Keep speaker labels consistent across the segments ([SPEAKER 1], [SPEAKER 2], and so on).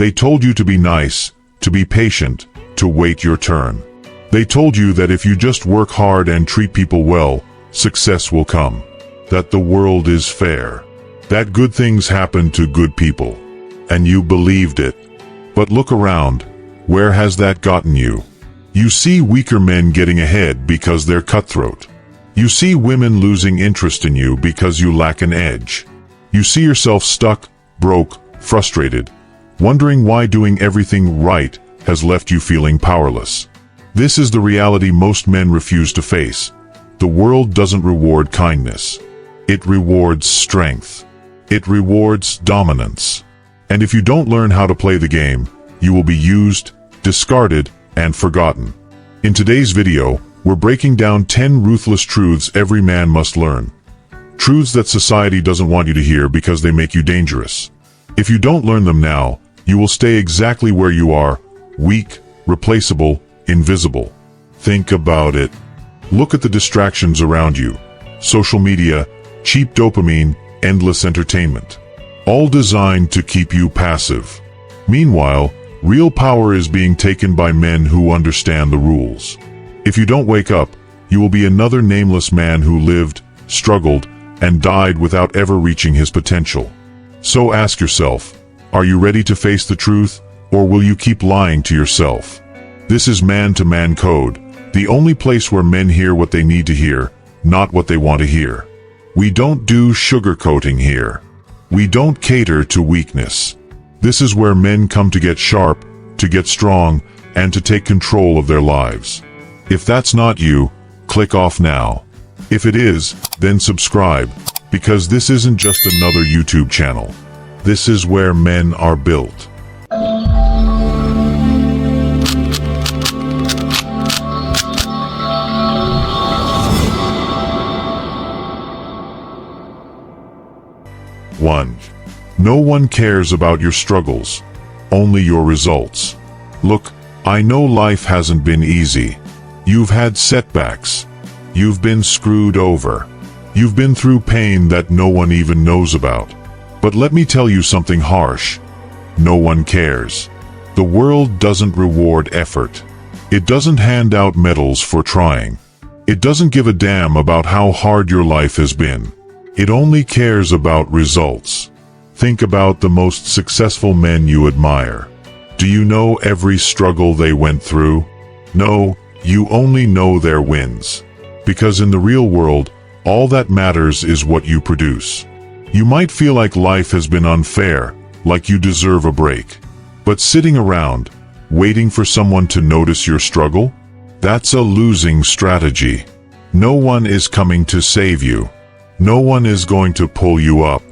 [SPEAKER 1] They told you to be nice, to be patient, to wait your turn. They told you that if you just work hard and treat people well, success will come. That the world is fair. That good things happen to good people. And you believed it. But look around. Where has that gotten you? You see weaker men getting ahead because they're cutthroat. You see women losing interest in you because you lack an edge. You see yourself stuck, broke, frustrated, wondering why doing everything right has left you feeling powerless. This is the reality most men refuse to face. The world doesn't reward kindness. It rewards strength. It rewards dominance. And if you don't learn how to play the game, you will be used, discarded, and forgotten. In today's video, we're breaking down 10 ruthless truths every man must learn. Truths that society doesn't want you to hear because they make you dangerous. If you don't learn them now, you will stay exactly where you are, weak, replaceable, invisible. Think about it. Look at the distractions around you. Social media, cheap dopamine, endless entertainment. All designed to keep you passive. Meanwhile, real power is being taken by men who understand the rules. If you don't wake up, you will be another nameless man who lived, struggled, and died without ever reaching his potential. So ask yourself, are you ready to face the truth, or will you keep lying to yourself? This is Man-to-Man Code, the only place where men hear what they need to hear, not what they want to hear. We don't do sugarcoating here. We don't cater to weakness. This is where men come to get sharp, to get strong, and to take control of their lives. If that's not you, click off now. If it is, then subscribe, because this isn't just another YouTube channel. This is where men are built. One. No one cares about your struggles, only your results. Look, I know life hasn't been easy. You've had setbacks. You've been screwed over. You've been through pain that no one even knows about. But let me tell you something harsh. No one cares. The world doesn't reward effort. It doesn't hand out medals for trying. It doesn't give a damn about how hard your life has been. It only cares about results. Think about the most successful men you admire. Do you know every struggle they went through? No, you only know their wins. Because in the real world, all that matters is what you produce. You might feel like life has been unfair, like you deserve a break. But sitting around, waiting for someone to notice your struggle? That's a losing strategy. No one is coming to save you. No one is going to pull you up.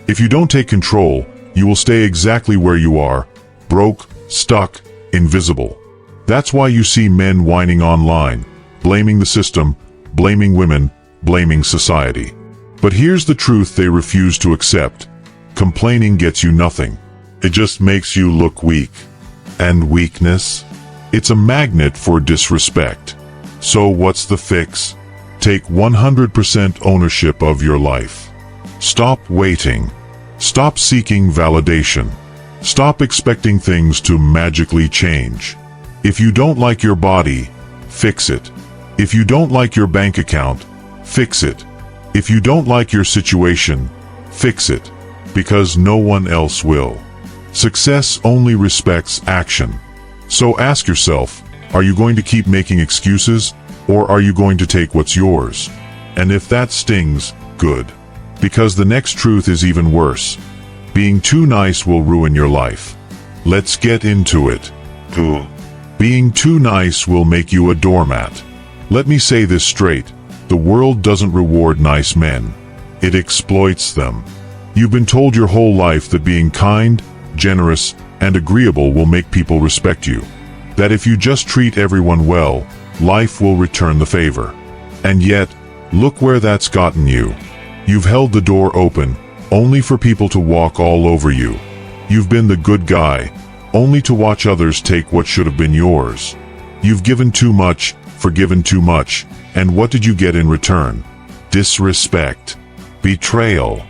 [SPEAKER 1] If you don't take control, you will stay exactly where you are, broke, stuck, invisible. That's why you see men whining online, blaming the system, blaming women, blaming society. But here's the truth they refuse to accept. Complaining gets you nothing. It just makes you look weak. And weakness? It's a magnet for disrespect. So what's the fix? Take 100% ownership of your life. Stop waiting. Stop seeking validation. Stop expecting things to magically change. If you don't like your body, fix it. If you don't like your bank account, fix it. If you don't like your situation, fix it. Because no one else will. Success only respects action. So ask yourself, are you going to keep making excuses, or are you going to take what's yours? And if that stings, good. Because the next truth is even worse. Being too nice will ruin your life. Let's get into it. Being too nice will make you a doormat. Let me say this straight. The world doesn't reward nice men. It exploits them. You've been told your whole life that being kind, generous, and agreeable will make people respect you. That if you just treat everyone well, life will return the favor. And yet, look where that's gotten you. You've held the door open, only for people to walk all over you. You've been the good guy, only to watch others take what should have been yours. You've given too much, forgiven too much, and what did you get in return? Disrespect, betrayal,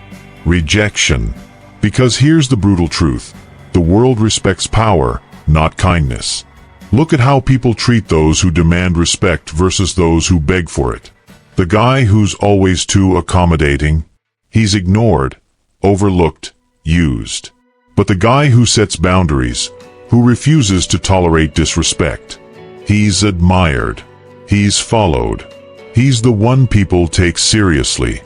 [SPEAKER 1] rejection. Because here's the brutal truth. The world respects power, not kindness. Look at how people treat those who demand respect versus those who beg for it. The guy who's always too accommodating, he's ignored, overlooked, used. But the guy who sets boundaries, who refuses to tolerate disrespect, he's admired. He's followed. He's the one people take seriously.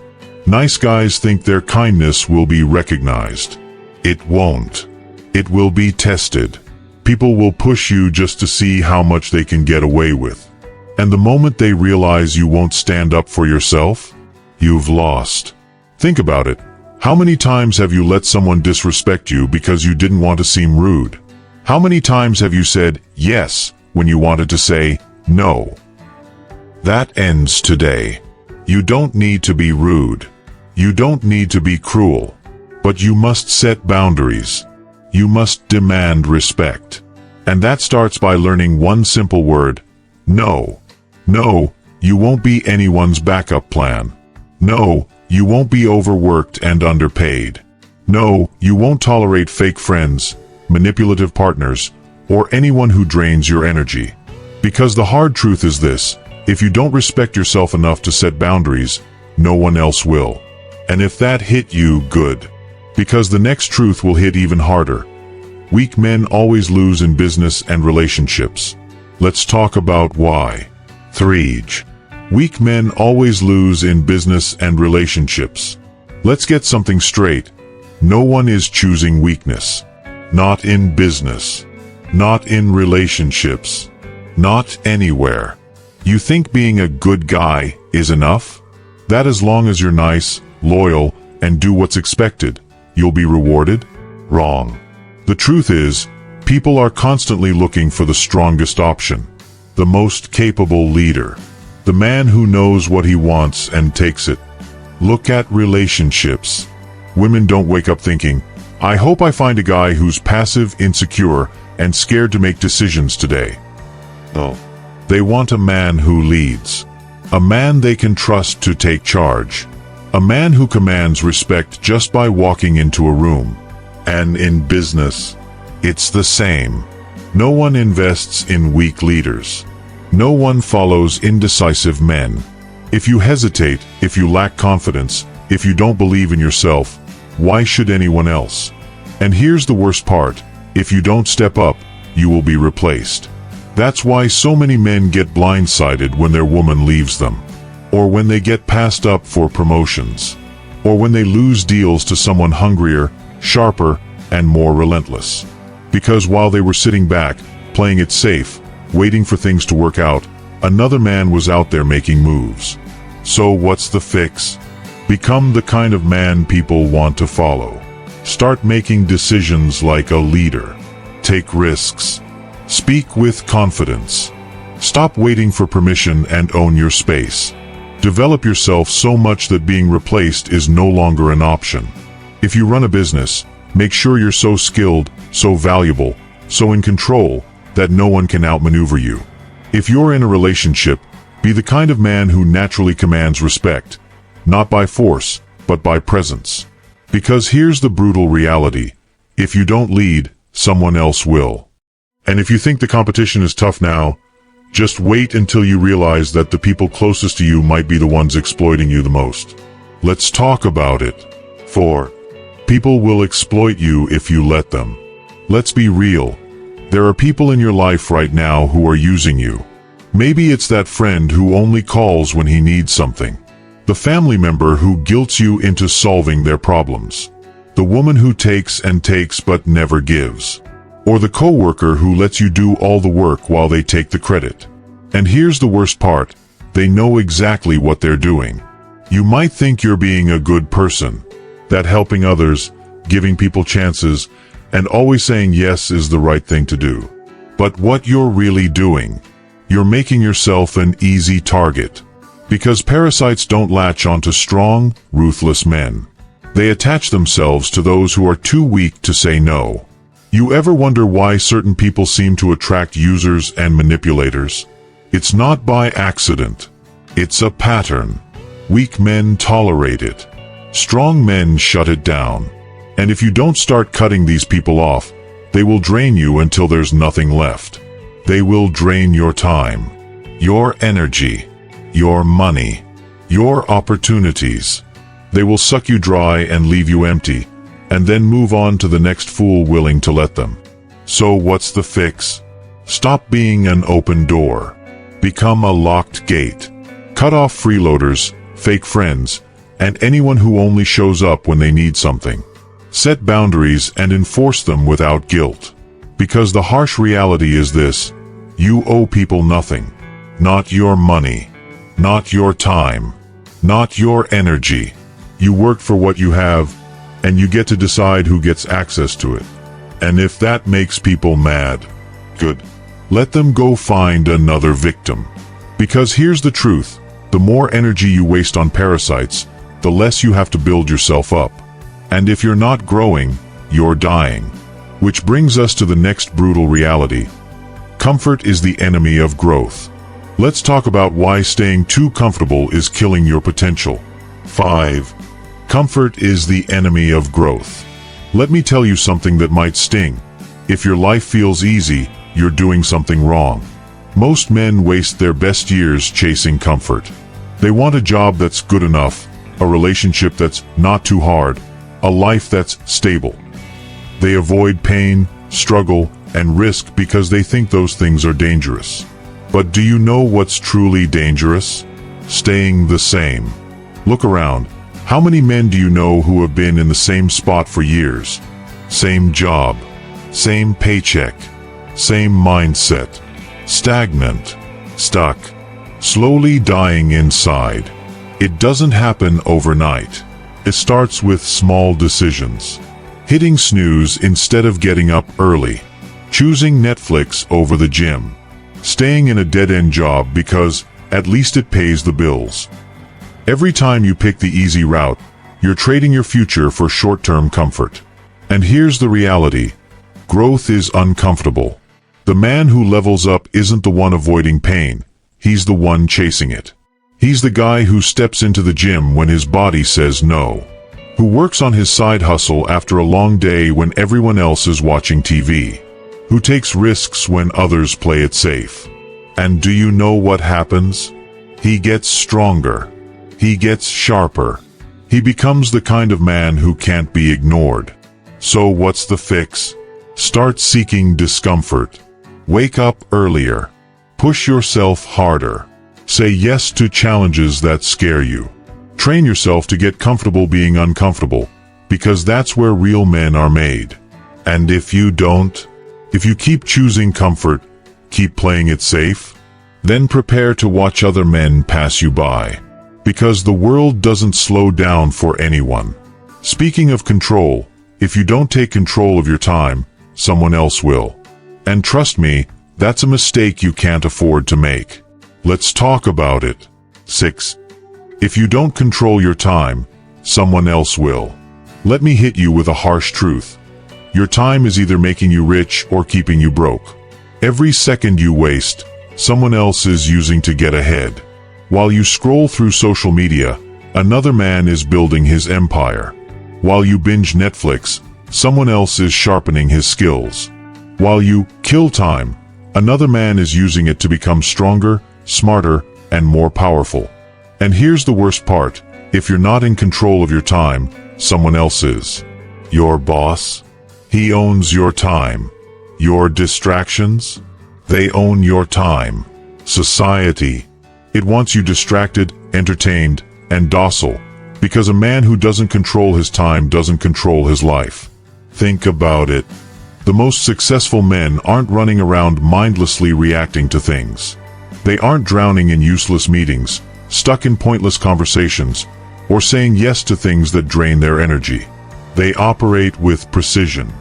[SPEAKER 1] Nice guys think their kindness will be recognized. It won't. It will be tested. People will push you just to see how much they can get away with. And the moment they realize you won't stand up for yourself, you've lost. Think about it. How many times have you let someone disrespect you because you didn't want to seem rude? How many times have you said yes when you wanted to say no? That ends today. You don't need to be rude. You don't need to be cruel. But you must set boundaries. You must demand respect. And that starts by learning one simple word: no. No, you won't be anyone's backup plan. No, you won't be overworked and underpaid. No, you won't tolerate fake friends, manipulative partners, or anyone who drains your energy. Because the hard truth is this: if you don't respect yourself enough to set boundaries, no one else will. And if that hit you, good. Because the next truth will hit even harder. Weak men always lose in business and relationships. Let's talk about why. 3. Weak men always lose in business and relationships. Let's get something straight. No one is choosing weakness. Not in business. Not in relationships. Not anywhere. You think being a good guy is enough? That as long as you're nice, loyal, and do what's expected, you'll be rewarded? Wrong. The truth is, people are constantly looking for the strongest option, the most capable leader, the man who knows what he wants and takes it. Look at relationships. Women don't wake up thinking, I hope I find a guy who's passive, insecure, and scared to make decisions today. No. They want a man who leads. A man they can trust to take charge. A man who commands respect just by walking into a room. And in business, it's the same. No one invests in weak leaders. No one follows indecisive men. If you hesitate, if you lack confidence, if you don't believe in yourself, why should anyone else? And here's the worst part: if you don't step up, you will be replaced. That's why so many men get blindsided when their woman leaves them, or when they get passed up for promotions, or when they lose deals to someone hungrier, sharper, and more relentless. Because while they were sitting back, playing it safe, waiting for things to work out, another man was out there making moves. So what's the fix? Become the kind of man people want to follow. Start making decisions like a leader. Take risks. Speak with confidence. Stop waiting for permission and own your space. Develop yourself so much that being replaced is no longer an option. If you run a business, make sure you're so skilled, so valuable, so in control, that no one can outmaneuver you. If you're in a relationship, be the kind of man who naturally commands respect, not by force, but by presence. Because here's the brutal reality: if you don't lead, someone else will. And if you think the competition is tough now, just wait until you realize that the people closest to you might be the ones exploiting you the most. Let's talk about it. 4. People will exploit you if you let them. Let's be real. There are people in your life right now who are using you. Maybe it's that friend who only calls when he needs something. The family member who guilts you into solving their problems. The woman who takes and takes but never gives. Or the coworker who lets you do all the work while they take the credit. And here's the worst part: they know exactly what they're doing. You might think you're being a good person, that helping others, giving people chances, and always saying yes is the right thing to do. But what you're really doing, you're making yourself an easy target. Because parasites don't latch onto strong, ruthless men. They attach themselves to those who are too weak to say no. You ever wonder why certain people seem to attract users and manipulators? It's not by accident. It's a pattern. Weak men tolerate it. Strong men shut it down. And if you don't start cutting these people off, They will drain you until there's nothing left. They will drain your time, your energy, your money, your opportunities. They will suck you dry and leave you empty, and then move on to the next fool willing to let them. So what's the fix? Stop being an open door. Become a locked gate. Cut off freeloaders, fake friends, and anyone who only shows up when they need something. Set boundaries and enforce them without guilt. Because the harsh reality is this: you owe people nothing. Not your money. Not your time. Not your energy. You work for what you have, and you get to decide who gets access to it. And if that makes people mad, good. Let them go find another victim. Because here's the truth: the more energy you waste on parasites, the less you have to build yourself up. And if you're not growing, you're dying. Which brings us to the next brutal reality. Comfort is the enemy of growth. Let's talk about why staying too comfortable is killing your potential. 5. Comfort is the enemy of growth. Let me tell you something that might sting. If your life feels easy, you're doing something wrong. Most men waste their best years chasing comfort. They want a job that's good enough, a relationship that's not too hard, a life that's stable. They avoid pain, struggle, and risk because they think those things are dangerous. But do you know what's truly dangerous? Staying the same. Look around. How many men do you know who have been in the same spot for years? Same job, same paycheck, same mindset. Stagnant, stuck, slowly dying inside. It doesn't happen overnight. It starts with small decisions. Hitting snooze instead of getting up early. Choosing Netflix over the gym. Staying in a dead-end job because at least it pays the bills. Every time you pick the easy route, you're trading your future for short-term comfort. And here's the reality. Growth is uncomfortable. The man who levels up isn't the one avoiding pain. He's the one chasing it. He's the guy who steps into the gym when his body says no. Who works on his side hustle after a long day when everyone else is watching TV. Who takes risks when others play it safe. And do you know what happens? He gets stronger. He gets sharper. He becomes the kind of man who can't be ignored. So what's the fix? Start seeking discomfort. Wake up earlier. Push yourself harder. Say yes to challenges that scare you. Train yourself to get comfortable being uncomfortable, because that's where real men are made. And if you don't, if you keep choosing comfort, keep playing it safe, then prepare to watch other men pass you by. Because the world doesn't slow down for anyone. Speaking of control, if you don't take control of your time, someone else will. And trust me, that's a mistake you can't afford to make. Let's talk about it. 6. If you don't control your time, someone else will. Let me hit you with a harsh truth. Your time is either making you rich or keeping you broke. Every second you waste, someone else is using to get ahead. While you scroll through social media, another man is building his empire. While you binge Netflix, someone else is sharpening his skills. While you kill time, another man is using it to become stronger, smarter, and more powerful. And here's the worst part. If you're not in control of your time, someone else is. Your boss? He owns your time. Your distractions? They own your time. Society? It wants you distracted, entertained, and docile, because a man who doesn't control his time doesn't control his life. Think about it. The most successful men aren't running around mindlessly reacting to things. They aren't drowning in useless meetings, stuck in pointless conversations, or saying yes to things that drain their energy. They operate with precision,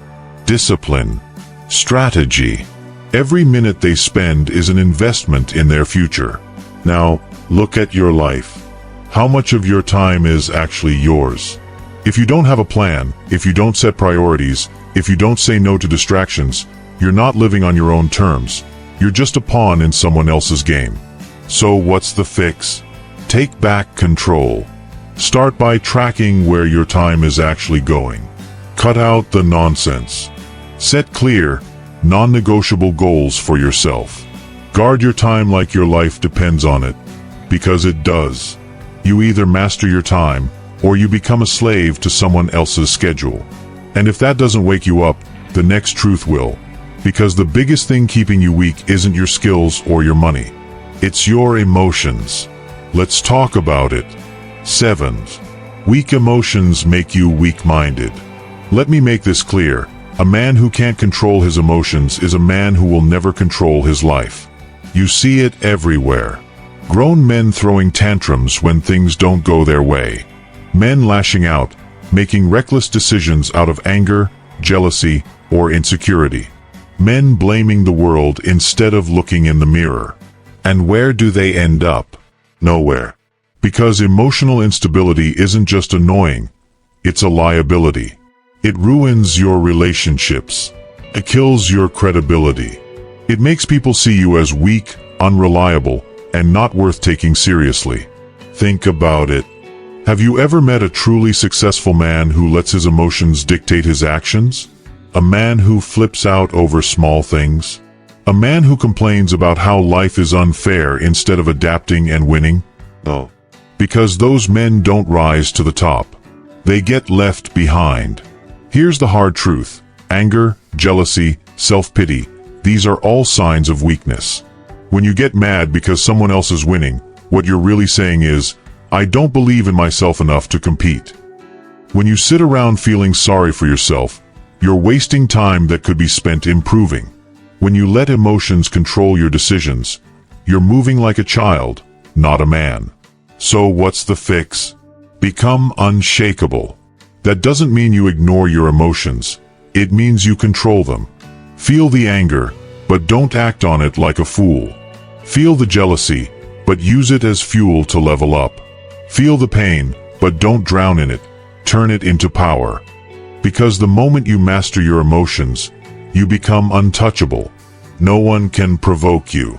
[SPEAKER 1] discipline, strategy. Every minute they spend is an investment in their future. Now, look at your life. How much of your time is actually yours? If you don't have a plan, if you don't set priorities, if you don't say no to distractions, you're not living on your own terms. You're just a pawn in someone else's game. So what's the fix? Take back control. Start by tracking where your time is actually going. Cut out the nonsense. Set clear, non-negotiable goals for yourself. Guard your time like your life depends on it, because it does. You either master your time, or you become a slave to someone else's schedule. And if that doesn't wake you up, the next truth will. Because the biggest thing keeping you weak isn't your skills or your money. It's your emotions. Let's talk about it. 7. Weak emotions make you weak-minded. Let me make this clear. A man who can't control his emotions is a man who will never control his life. You see it everywhere. Grown men throwing tantrums when things don't go their way. Men lashing out, making reckless decisions out of anger, jealousy, or insecurity. Men blaming the world instead of looking in the mirror. And where do they end up? Nowhere. Because emotional instability isn't just annoying, it's a liability. It ruins your relationships. It kills your credibility. It makes people see you as weak, unreliable, and not worth taking seriously. Think about it. Have you ever met a truly successful man who lets his emotions dictate his actions? A man who flips out over small things? A man who complains about how life is unfair instead of adapting and winning? No. Because those men don't rise to the top. They get left behind. Here's the hard truth. Anger, jealousy, self-pity, these are all signs of weakness. When you get mad because someone else is winning, what you're really saying is, I don't believe in myself enough to compete. When you sit around feeling sorry for yourself, you're wasting time that could be spent improving. When you let emotions control your decisions, you're moving like a child, not a man. So what's the fix? Become unshakable. That doesn't mean you ignore your emotions. It means you control them. Feel the anger, but don't act on it like a fool. Feel the jealousy, but use it as fuel to level up. Feel the pain, but don't drown in it. Turn it into power. Because the moment you master your emotions, you become untouchable. No one can provoke you.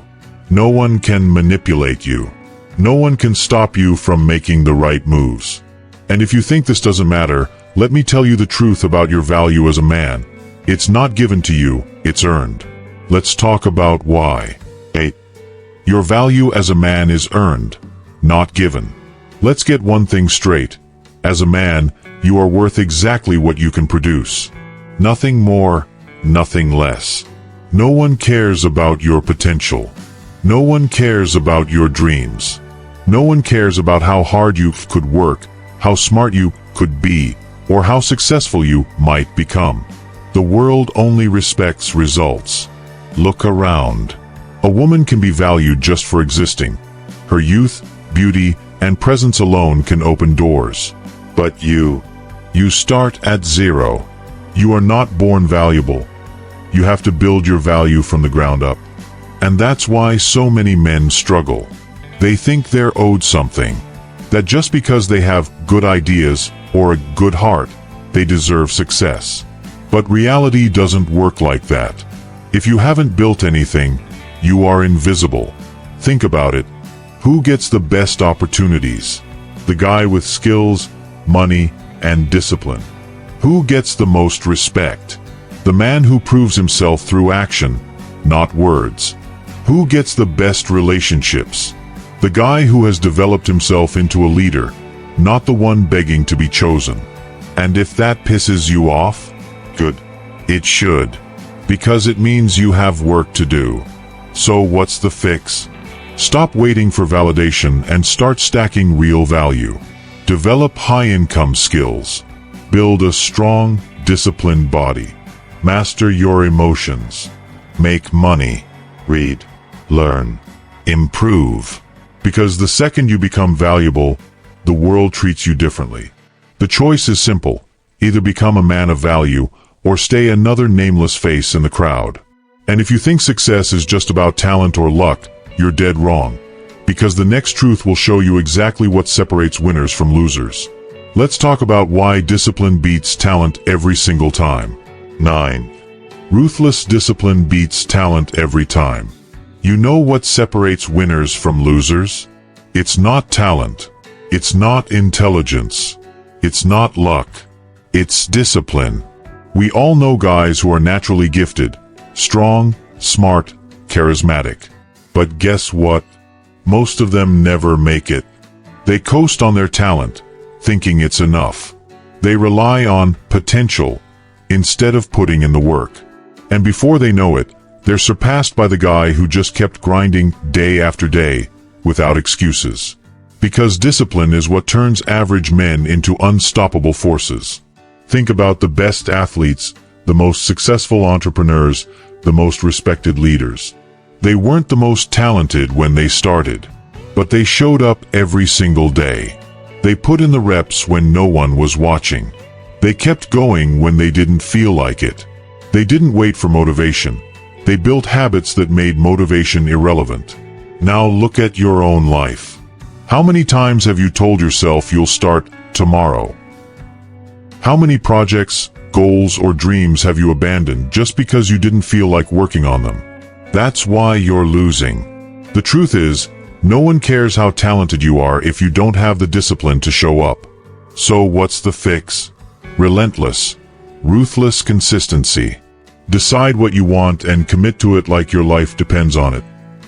[SPEAKER 1] No one can manipulate you. No one can stop you from making the right moves. And if you think this doesn't matter, let me tell you the truth about your value as a man. It's not given to you, it's earned. Let's talk about why. 8. Your value as a man is earned, not given. Let's get one thing straight. As a man, you are worth exactly what you can produce. Nothing more, nothing less. No one cares about your potential. No one cares about your dreams. No one cares about how hard you could work, how smart you could be, or how successful you might become. The world only respects results. Look around. A woman can be valued just for existing. Her youth, beauty, and presence alone can open doors. But you start at zero. You are not born valuable. You have to build your value from the ground up. And that's why so many men struggle. They think they're owed something. That just because they have good ideas or a good heart, they deserve success. But reality doesn't work like that. If you haven't built anything, you are invisible. Think about it. Who gets the best opportunities? The guy with skills, money, and discipline. Who gets the most respect? The man who proves himself through action, not words. Who gets the best relationships? The guy who has developed himself into a leader, not the one begging to be chosen. And if that pisses you off, good. It should. Because it means you have work to do. So what's the fix? Stop waiting for validation and start stacking real value. Develop high-income skills. Build a strong, disciplined body. Master your emotions. Make money. Read. Learn. Improve. Because the second you become valuable, the world treats you differently. The choice is simple. Either become a man of value, or stay another nameless face in the crowd. And if you think success is just about talent or luck, you're dead wrong. Because the next truth will show you exactly what separates winners from losers. Let's talk about why discipline beats talent every single time. 9. Ruthless discipline beats talent every time. You know what separates winners from losers? It's not talent. It's not intelligence. It's not luck. It's discipline. We all know guys who are naturally gifted, strong, smart, charismatic. But guess what? Most of them never make it. They coast on their talent, thinking it's enough. They rely on potential instead of putting in the work. And before they know it, they're surpassed by the guy who just kept grinding day after day without excuses. Because discipline is what turns average men into unstoppable forces. Think about the best athletes, the most successful entrepreneurs, the most respected leaders. They weren't the most talented when they started, but they showed up every single day. They put in the reps when no one was watching. They kept going when they didn't feel like it. They didn't wait for motivation. They built habits that made motivation irrelevant. Now look at your own life. How many times have you told yourself you'll start tomorrow? How many projects, goals, or dreams have you abandoned just because you didn't feel like working on them? That's why you're losing. The truth is, no one cares how talented you are if you don't have the discipline to show up. So what's the fix? Relentless, ruthless consistency. Decide what you want and commit to it like your life depends on it.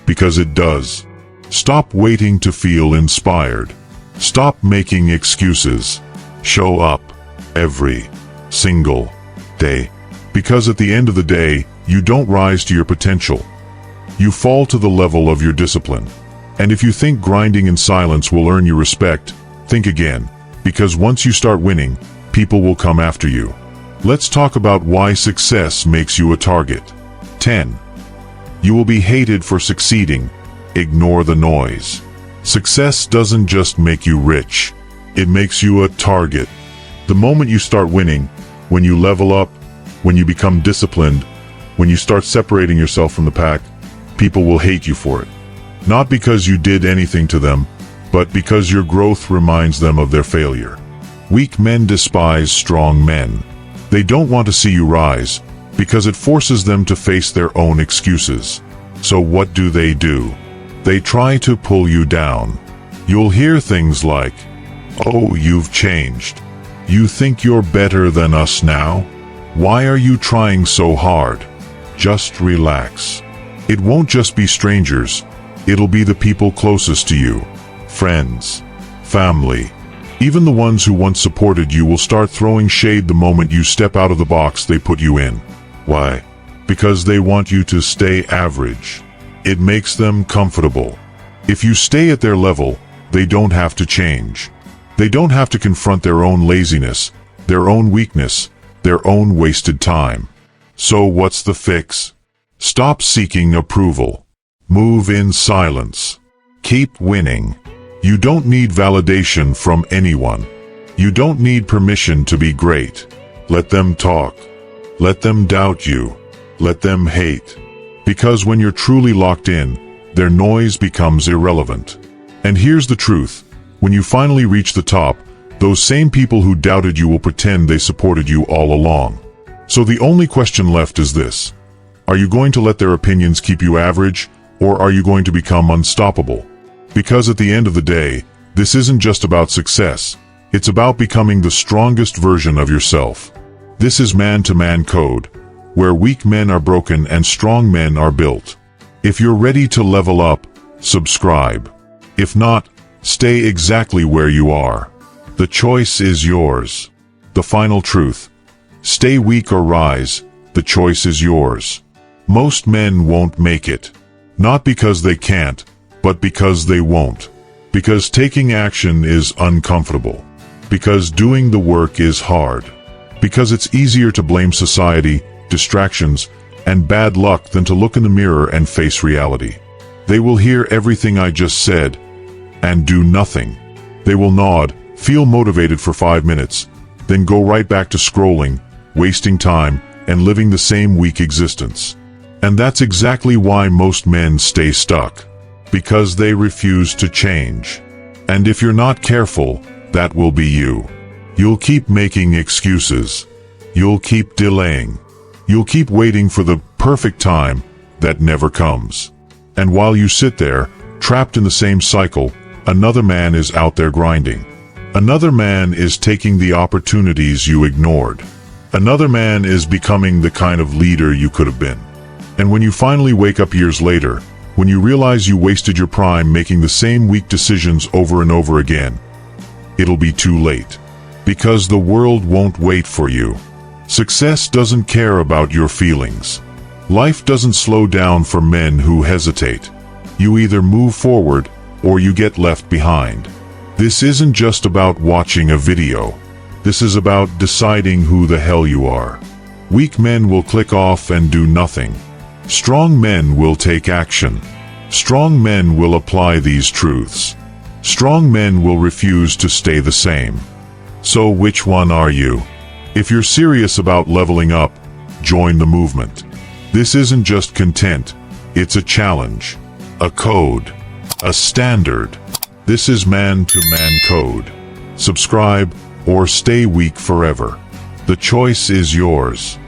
[SPEAKER 1] Because it does. Stop waiting to feel inspired. Stop making excuses. Show up every single day. Because at the end of the day, you don't rise to your potential. You fall to the level of your discipline. And if you think grinding in silence will earn you respect, think again. Because once you start winning, people will come after you. Let's talk about why success makes you a target. 10. You will be hated for succeeding. Ignore the noise. Success doesn't just make you rich. It makes you a target. The moment you start winning, when you level up, when you become disciplined, when you start separating yourself from the pack, people will hate you for it. Not because you did anything to them, but because your growth reminds them of their failure. Weak men despise strong men. They don't want to see you rise, because it forces them to face their own excuses. So what do? They try to pull you down. You'll hear things like, "Oh, you've changed. You think you're better than us now? Why are you trying so hard? Just relax." It won't just be strangers. It'll be the people closest to you. Friends, family, even the ones who once supported you will start throwing shade the moment you step out of the box they put you in. Why? Because they want you to stay average. It makes them comfortable. If you stay at their level, they don't have to change. They don't have to confront their own laziness, their own weakness, their own wasted time. So what's the fix? Stop seeking approval. Move in silence. Keep winning. You don't need validation from anyone. You don't need permission to be great. Let them talk. Let them doubt you. Let them hate. Because when you're truly locked in, their noise becomes irrelevant. And here's the truth. When you finally reach the top, those same people who doubted you will pretend they supported you all along. So the only question left is this. Are you going to let their opinions keep you average, or are you going to become unstoppable? Because at the end of the day, this isn't just about success. It's about becoming the strongest version of yourself. This is man-to-man code, where weak men are broken and strong men are built. If you're ready to level up, subscribe. If not, stay exactly where you are. The choice is yours. The final truth. Stay weak or rise. The choice is yours. Most men won't make it. Not because they can't, but because they won't. Because taking action is uncomfortable. Because doing the work is hard. Because it's easier to blame society, distractions, and bad luck than to look in the mirror and face reality. They will hear everything I just said, and do nothing. They will nod, feel motivated for 5 minutes, then go right back to scrolling, wasting time, and living the same weak existence. And that's exactly why most men stay stuck. Because they refuse to change. And if you're not careful, that will be you. You'll keep making excuses. You'll keep delaying. You'll keep waiting for the perfect time that never comes. And while you sit there, trapped in the same cycle, another man is out there grinding. Another man is taking the opportunities you ignored. Another man is becoming the kind of leader you could have been. And when you finally wake up years later, when you realize you wasted your prime making the same weak decisions over and over again, it'll be too late. Because the world won't wait for you. Success doesn't care about your feelings. Life doesn't slow down for men who hesitate. You either move forward or you get left behind. This isn't just about watching a video. This is about deciding who the hell you are. Weak men will click off and do nothing. Strong men will take action. Strong men will apply these truths. Strong men will refuse to stay the same. So which one are you? If you're serious about leveling up, join the movement. This isn't just content, it's a challenge, a code, a standard. This is man-to-man code. Subscribe or stay weak forever. The choice is yours.